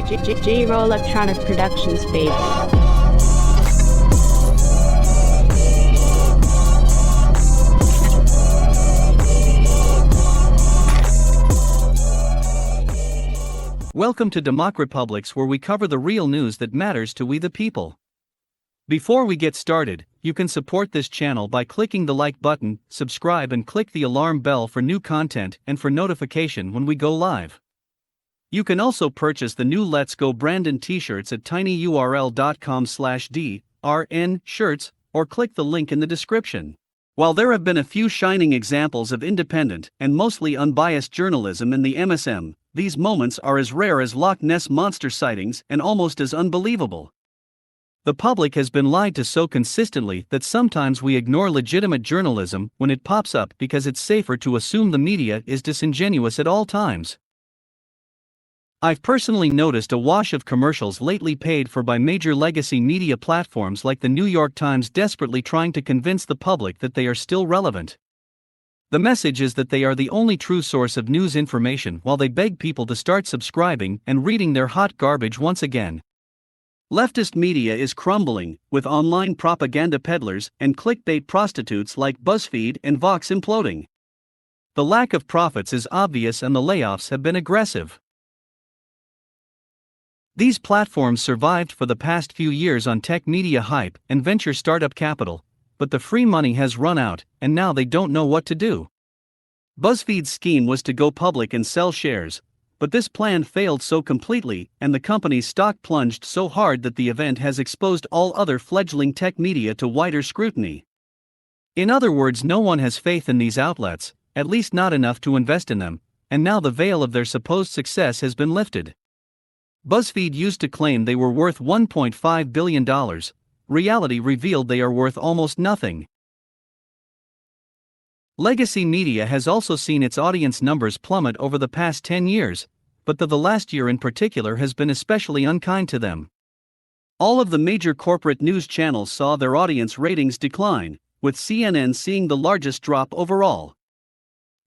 J-Roll Electronic Productions, baby. Welcome to Democrepublics, where we cover the real news that matters to we the people. Before we get started, you can support this channel by clicking the like button, subscribe and click the alarm bell for new content and for notification when we go live. You can also purchase the new Let's Go Brandon t-shirts at tinyurl.com/drn-shirts or click the link in the description. While there have been a few shining examples of independent and mostly unbiased journalism in the MSM, these moments are as rare as Loch Ness Monster sightings and almost as unbelievable. The public has been lied to so consistently that sometimes we ignore legitimate journalism when it pops up because it's safer to assume the media is disingenuous at all times. I've personally noticed a wash of commercials lately paid for by major legacy media platforms like the New York Times desperately trying to convince the public that they are still relevant. The message is that they are the only true source of news information while they beg people to start subscribing and reading their hot garbage once again. Leftist media is crumbling, with online propaganda peddlers and clickbait prostitutes like BuzzFeed and Vox imploding. The lack of profits is obvious and the layoffs have been aggressive. These platforms survived for the past few years on tech media hype and venture startup capital, but the free money has run out, and now they don't know what to do. BuzzFeed's scheme was to go public and sell shares, but this plan failed so completely, and the company's stock plunged so hard that the event has exposed all other fledgling tech media to wider scrutiny. In other words, no one has faith in these outlets, at least not enough to invest in them, and now the veil of their supposed success has been lifted. BuzzFeed used to claim they were worth $1.5 billion. Reality revealed they are worth almost nothing. Legacy media has also seen its audience numbers plummet over the past 10 years, but the last year in particular has been especially unkind to them. All of the major corporate news channels saw their audience ratings decline, with CNN seeing the largest drop overall.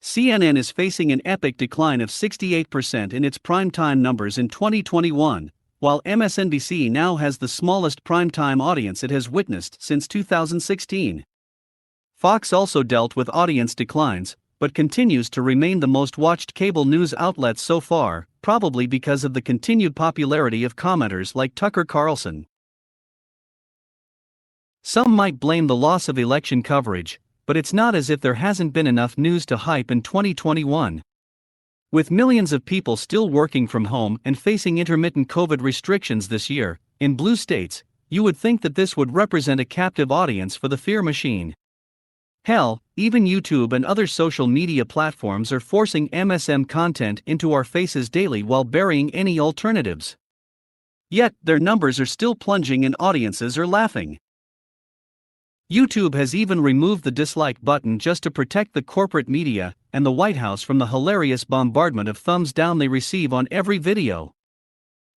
CNN is facing an epic decline of 68% in its primetime numbers in 2021, while MSNBC now has the smallest primetime audience it has witnessed since 2016. Fox also dealt with audience declines, but continues to remain the most watched cable news outlet so far, probably because of the continued popularity of commenters like Tucker Carlson. Some might blame the loss of election coverage, but it's not as if there hasn't been enough news to hype in 2021. With millions of people still working from home and facing intermittent COVID restrictions this year, in blue states, you would think that this would represent a captive audience for the fear machine. Hell, even YouTube and other social media platforms are forcing MSM content into our faces daily while burying any alternatives. Yet, their numbers are still plunging and audiences are laughing. YouTube has even removed the dislike button just to protect the corporate media and the White House from the hilarious bombardment of thumbs down they receive on every video.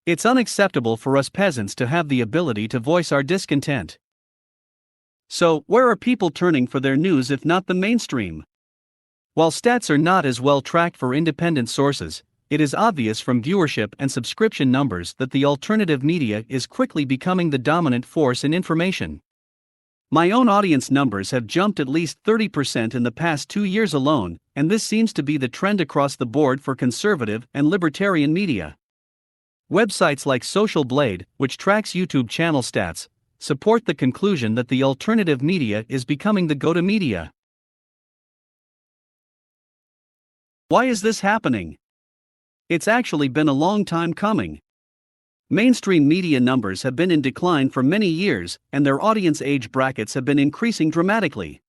It's unacceptable for us peasants to have the ability to voice our discontent. So, where are people turning for their news if not the mainstream? While stats are not as well tracked for independent sources, it is obvious from viewership and subscription numbers that the alternative media is quickly becoming the dominant force in information. My own audience numbers have jumped at least 30% in the past 2 years alone, and this seems to be the trend across the board for conservative and libertarian media. Websites like Social Blade, which tracks YouTube channel stats, support the conclusion that the alternative media is becoming the go-to media. Why is this happening? It's actually been a long time coming. Mainstream media numbers have been in decline for many years, and their audience age brackets have been increasing dramatically.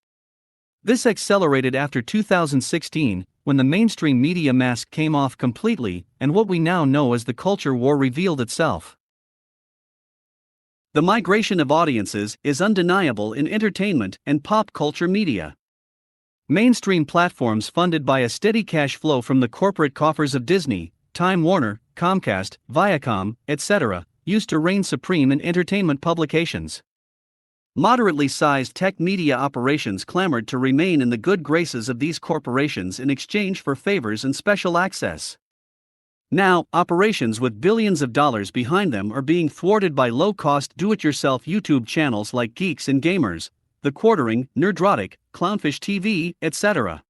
This accelerated after 2016, when the mainstream media mask came off completely, and what we now know as the culture war revealed itself. The migration of audiences is undeniable in entertainment and pop culture media. Mainstream platforms funded by a steady cash flow from the corporate coffers of Disney, Time Warner, Comcast, Viacom, etc., used to reign supreme in entertainment publications. Moderately sized tech media operations clamored to remain in the good graces of these corporations in exchange for favors and special access. Now, operations with billions of dollars behind them are being thwarted by low-cost do-it-yourself YouTube channels like Geeks and Gamers, The Quartering, Nerdrotic, Clownfish TV, etc.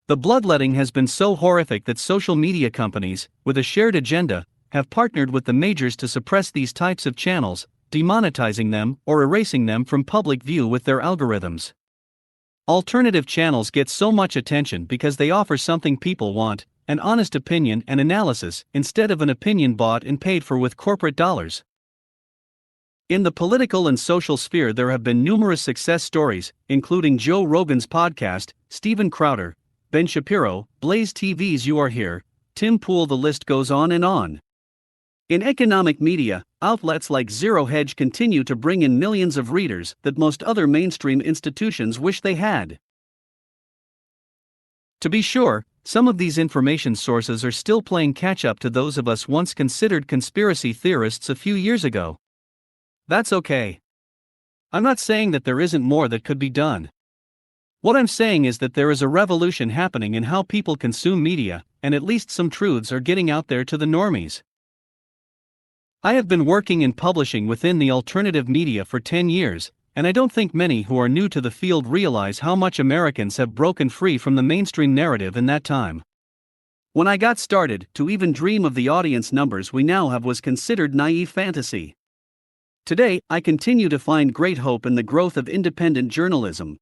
The bloodletting has been so horrific that social media companies, with a shared agenda, have partnered with the majors to suppress these types of channels, demonetizing them or erasing them from public view with their algorithms. Alternative channels get so much attention because they offer something people want, an honest opinion and analysis, instead of an opinion bought and paid for with corporate dollars. In the political and social sphere, there have been numerous success stories, including Joe Rogan's podcast, Steven Crowder, Ben Shapiro, Blaze TV's You Are Here, Tim Pool. The list goes on and on. In economic media, outlets like Zero Hedge continue to bring in millions of readers that most other mainstream institutions wish they had. To be sure, some of these information sources are still playing catch-up to those of us once considered conspiracy theorists a few years ago. That's okay. I'm not saying that there isn't more that could be done. What I'm saying is that there is a revolution happening in how people consume media, and at least some truths are getting out there to the normies. I have been working in publishing within the alternative media for 10 years, and I don't think many who are new to the field realize how much Americans have broken free from the mainstream narrative in that time. When I got started, to even dream of the audience numbers we now have was considered naive fantasy. Today, I continue to find great hope in the growth of independent journalism.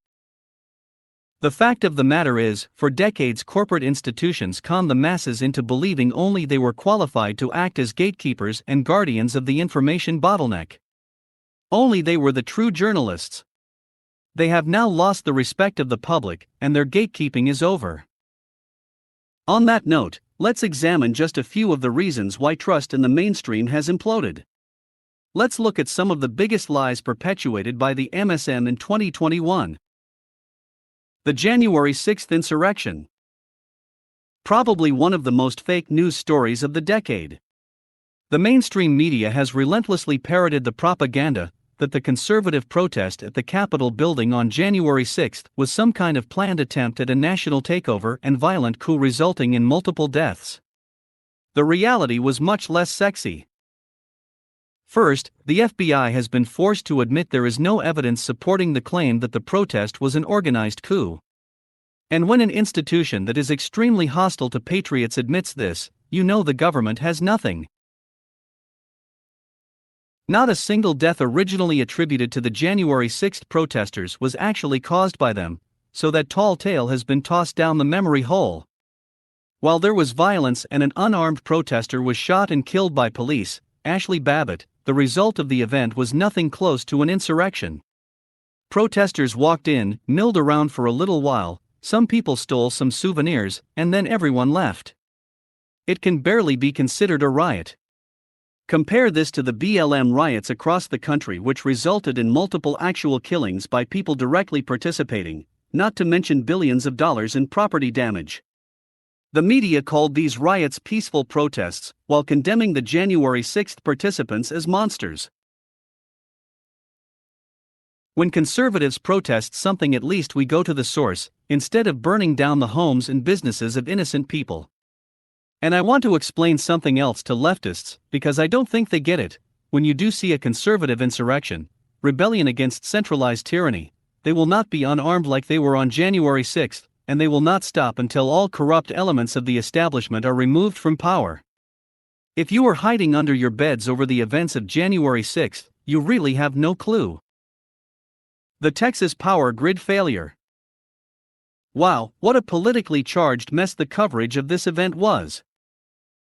The fact of the matter is, for decades corporate institutions conned the masses into believing only they were qualified to act as gatekeepers and guardians of the information bottleneck. Only they were the true journalists. They have now lost the respect of the public, and their gatekeeping is over. On that note, let's examine just a few of the reasons why trust in the mainstream has imploded. Let's look at some of the biggest lies perpetuated by the MSM in 2021. The January 6th insurrection. Probably one of the most fake news stories of the decade. The mainstream media has relentlessly parroted the propaganda that the conservative protest at the Capitol building on January 6th was some kind of planned attempt at a national takeover and violent coup resulting in multiple deaths. The reality was much less sexy. First, the FBI has been forced to admit there is no evidence supporting the claim that the protest was an organized coup. And when an institution that is extremely hostile to patriots admits this, you know the government has nothing. Not a single death originally attributed to the January 6th protesters was actually caused by them, so that tall tale has been tossed down the memory hole. While there was violence and an unarmed protester was shot and killed by police, Ashley Babbitt, the result of the event was nothing close to an insurrection. Protesters walked in, milled around for a little while, some people stole some souvenirs, and then everyone left. It can barely be considered a riot. Compare this to the BLM riots across the country, which resulted in multiple actual killings by people directly participating, not to mention billions of dollars in property damage. The media called these riots peaceful protests, while condemning the January 6th participants as monsters. When conservatives protest something, at least we go to the source, instead of burning down the homes and businesses of innocent people. And I want to explain something else to leftists, because I don't think they get it. When you do see a conservative insurrection, rebellion against centralized tyranny, they will not be unarmed like they were on January 6th. And they will not stop until all corrupt elements of the establishment are removed from power. If you are hiding under your beds over the events of January 6th, you really have no clue. The Texas power grid failure. Wow, what a politically charged mess the coverage of this event was.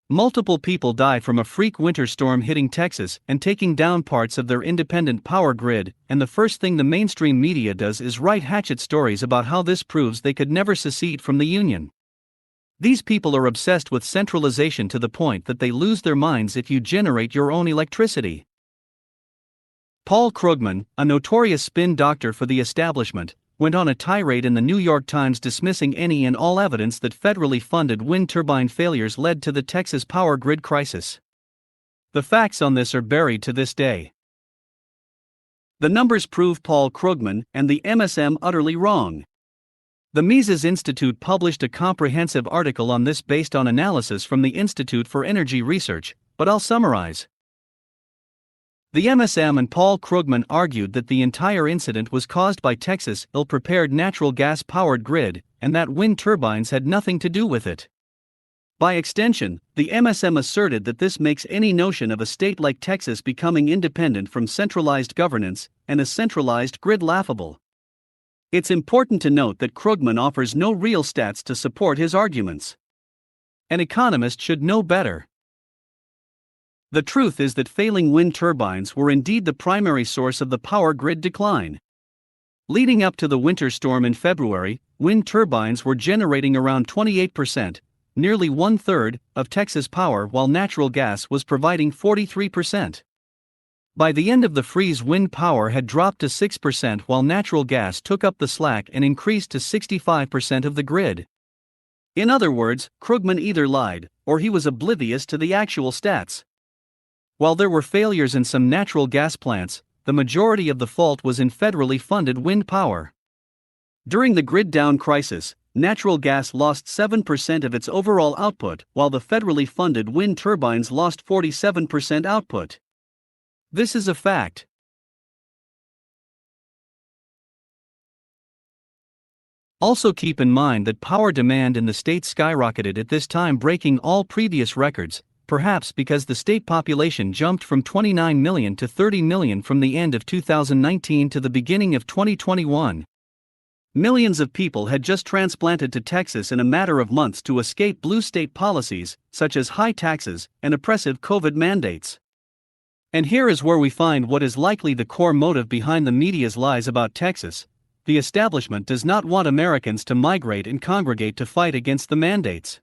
Multiple people die from a freak winter storm hitting Texas and taking down parts of their independent power grid, and the first thing the mainstream media does is write hatchet stories about how this proves they could never secede from the Union. These people are obsessed with centralization to the point that they lose their minds if you generate your own electricity. Paul Krugman, a notorious spin doctor for the establishment, went on a tirade in the New York Times dismissing any and all evidence that federally funded wind turbine failures led to the Texas power grid crisis. The facts on this are buried to this day. The numbers prove Paul Krugman and the MSM utterly wrong. The Mises Institute published a comprehensive article on this based on analysis from the Institute for Energy Research, but I'll summarize. The MSM and Paul Krugman argued that the entire incident was caused by Texas' ill-prepared natural gas-powered grid, and that wind turbines had nothing to do with it. By extension, the MSM asserted that this makes any notion of a state like Texas becoming independent from centralized governance and a centralized grid laughable. It's important to note that Krugman offers no real stats to support his arguments. An economist should know better. The truth is that failing wind turbines were indeed the primary source of the power grid decline. Leading up to the winter storm in February, wind turbines were generating around 28%, nearly one-third, of Texas power, while natural gas was providing 43%. By the end of the freeze, wind power had dropped to 6% while natural gas took up the slack and increased to 65% of the grid. In other words, Krugman either lied, or he was oblivious to the actual stats. While there were failures in some natural gas plants, the majority of the fault was in federally funded wind power. During the grid down crisis, natural gas lost 7% of its overall output, while the federally funded wind turbines lost 47% output. This is a fact. Also keep in mind that power demand in the state skyrocketed at this time, breaking all previous records, perhaps because the state population jumped from 29 million to 30 million from the end of 2019 to the beginning of 2021. Millions of people had just transplanted to Texas in a matter of months to escape blue state policies, such as high taxes and oppressive COVID mandates. And here is where we find what is likely the core motive behind the media's lies about Texas. The establishment does not want Americans to migrate and congregate to fight against the mandates.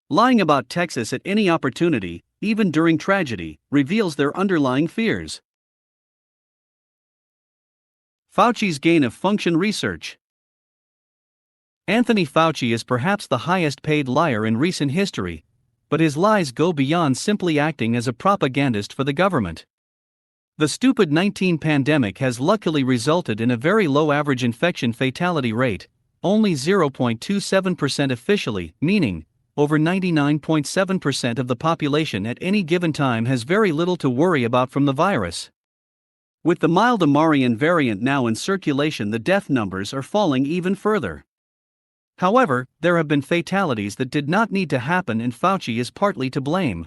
Lying about Texas at any opportunity, even during tragedy, reveals their underlying fears. Fauci's gain-of-function research. Anthony Fauci is perhaps the highest-paid liar in recent history, but his lies go beyond simply acting as a propagandist for the government. The stupid 19 pandemic has luckily resulted in a very low average infection fatality rate, only 0.27% officially, meaning over 99.7% of the population at any given time has very little to worry about from the virus. With the mild Omicron variant now in circulation, the death numbers are falling even further. However, there have been fatalities that did not need to happen, and Fauci is partly to blame.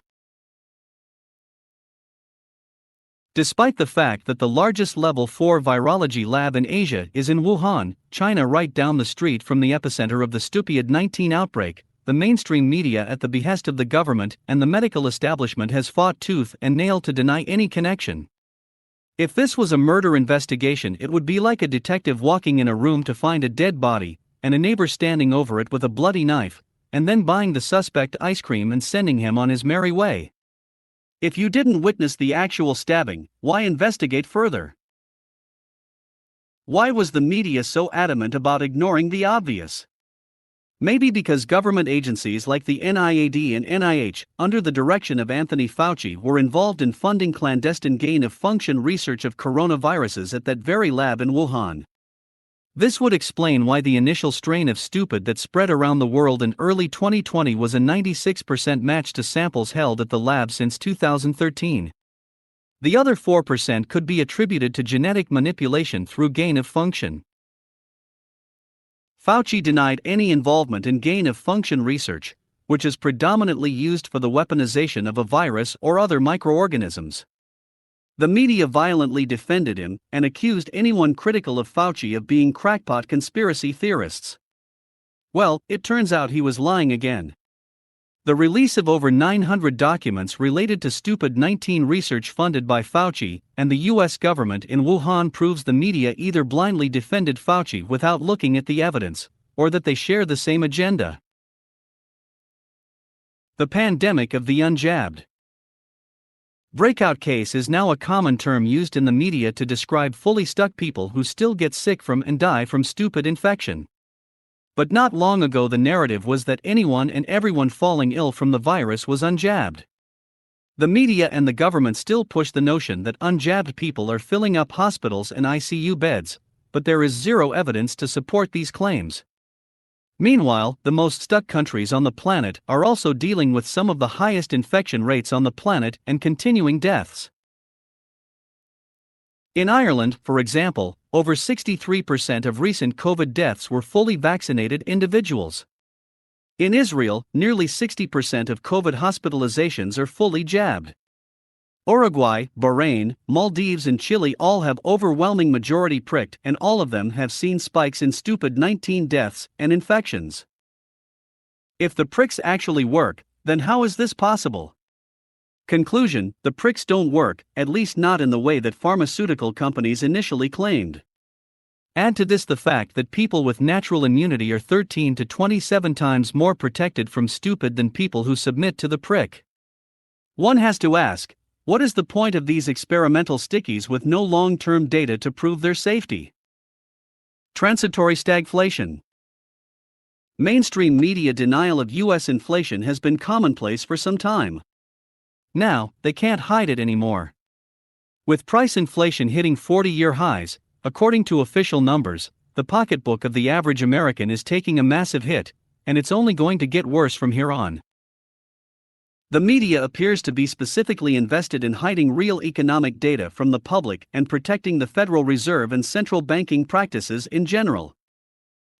Despite the fact that the largest level 4 virology lab in Asia is in Wuhan, China, right down the street from the epicenter of the stupid 19 outbreak, the mainstream media, at the behest of the government and the medical establishment, has fought tooth and nail to deny any connection. If this was a murder investigation, it would be like a detective walking in a room to find a dead body, and a neighbor standing over it with a bloody knife, and then buying the suspect ice cream and sending him on his merry way. If you didn't witness the actual stabbing, why investigate further? Why was the media so adamant about ignoring the obvious? Maybe because government agencies like the NIAID and NIH, under the direction of Anthony Fauci, were involved in funding clandestine gain-of-function research of coronaviruses at that very lab in Wuhan. This would explain why the initial strain of stupid that spread around the world in early 2020 was a 96% match to samples held at the lab since 2013. The other 4% could be attributed to genetic manipulation through gain-of-function. Fauci denied any involvement in gain-of-function research, which is predominantly used for the weaponization of a virus or other microorganisms. The media violently defended him and accused anyone critical of Fauci of being crackpot conspiracy theorists. Well, it turns out he was lying again. The release of over 900 documents related to stupid 19 research funded by Fauci and the US government in Wuhan proves the media either blindly defended Fauci without looking at the evidence, or that they share the same agenda. The pandemic of the unjabbed. Breakout case is now a common term used in the media to describe fully stuck people who still get sick from and die from stupid infection. But not long ago the narrative was that anyone and everyone falling ill from the virus was unjabbed. The media and the government still push the notion that unjabbed people are filling up hospitals and ICU beds, but there is zero evidence to support these claims. Meanwhile, the most stuck countries on the planet are also dealing with some of the highest infection rates on the planet and continuing deaths. In Ireland, for example, over 63% of recent COVID deaths were fully vaccinated individuals. In Israel, nearly 60% of COVID hospitalizations are fully jabbed. Uruguay, Bahrain, Maldives and Chile all have overwhelming majority pricked, and all of them have seen spikes in stupid 19 deaths and infections. If the pricks actually work, then how is this possible? Conclusion: the pricks don't work, at least not in the way that pharmaceutical companies initially claimed. Add to this the fact that people with natural immunity are 13 to 27 times more protected from stupid than people who submit to the prick. One has to ask, what is the point of these experimental stickies with no long-term data to prove their safety? Transitory stagflation. Mainstream media denial of U.S. inflation has been commonplace for some time. Now, they can't hide it anymore. With price inflation hitting 40-year highs, according to official numbers, the pocketbook of the average American is taking a massive hit, and it's only going to get worse from here on. The media appears to be specifically invested in hiding real economic data from the public and protecting the Federal Reserve and central banking practices in general.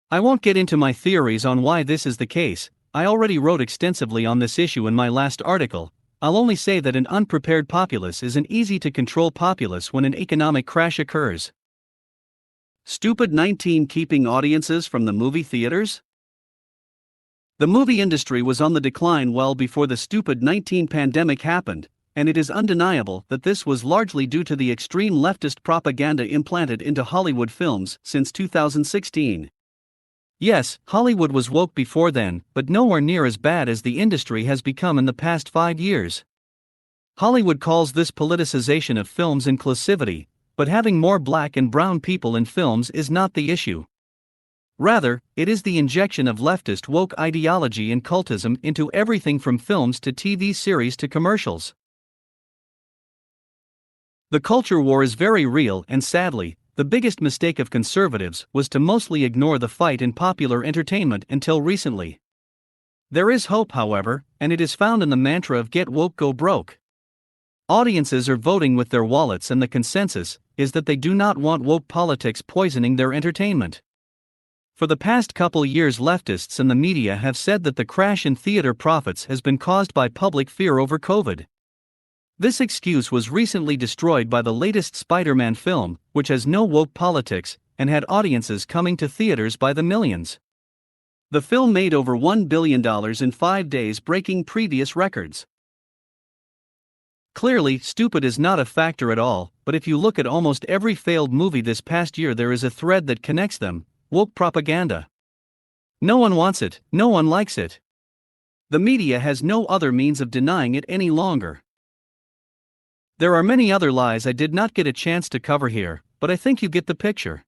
I won't get into my theories on why this is the case. I already wrote extensively on this issue in my last article. I'll only say that an unprepared populace is an easy-to-control populace when an economic crash occurs. Stupid 19 keeping audiences from the movie theaters? The movie industry was on the decline well before the stupid 19 pandemic happened, and it is undeniable that this was largely due to the extreme leftist propaganda implanted into Hollywood films since 2016. Yes, Hollywood was woke before then, but nowhere near as bad as the industry has become in the past 5 years. Hollywood calls this politicization of films inclusivity, but having more black and brown people in films is not the issue. Rather, it is the injection of leftist woke ideology and cultism into everything from films to TV series to commercials. The culture war is very real, and sadly, the biggest mistake of conservatives was to mostly ignore the fight in popular entertainment until recently. There is hope, however, and it is found in the mantra of get woke, go broke. Audiences are voting with their wallets, and the consensus is that they do not want woke politics poisoning their entertainment. For the past couple years, leftists and the media have said that the crash in theater profits has been caused by public fear over COVID. This excuse was recently destroyed by the latest Spider-Man film, which has no woke politics, and had audiences coming to theaters by the millions. The film made over $1 billion in 5 days, breaking previous records. Clearly, stupid is not a factor at all, but if you look at almost every failed movie this past year, there is a thread that connects them: woke propaganda. No one wants it, no one likes it. The media has no other means of denying it any longer. There are many other lies I did not get a chance to cover here, but I think you get the picture.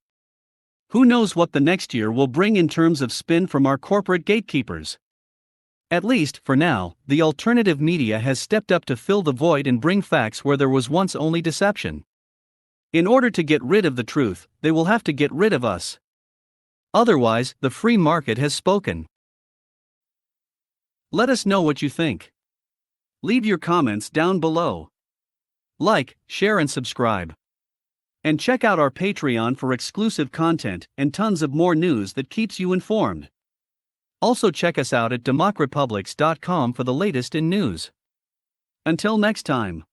Who knows what the next year will bring in terms of spin from our corporate gatekeepers? At least, for now, the alternative media has stepped up to fill the void and bring facts where there was once only deception. In order to get rid of the truth, they will have to get rid of us. Otherwise, the free market has spoken. Let us know what you think. Leave your comments down below. Like, share and subscribe. And check out our Patreon for exclusive content and tons of more news that keeps you informed. Also check us out at democrepublics.com for the latest in news. Until next time.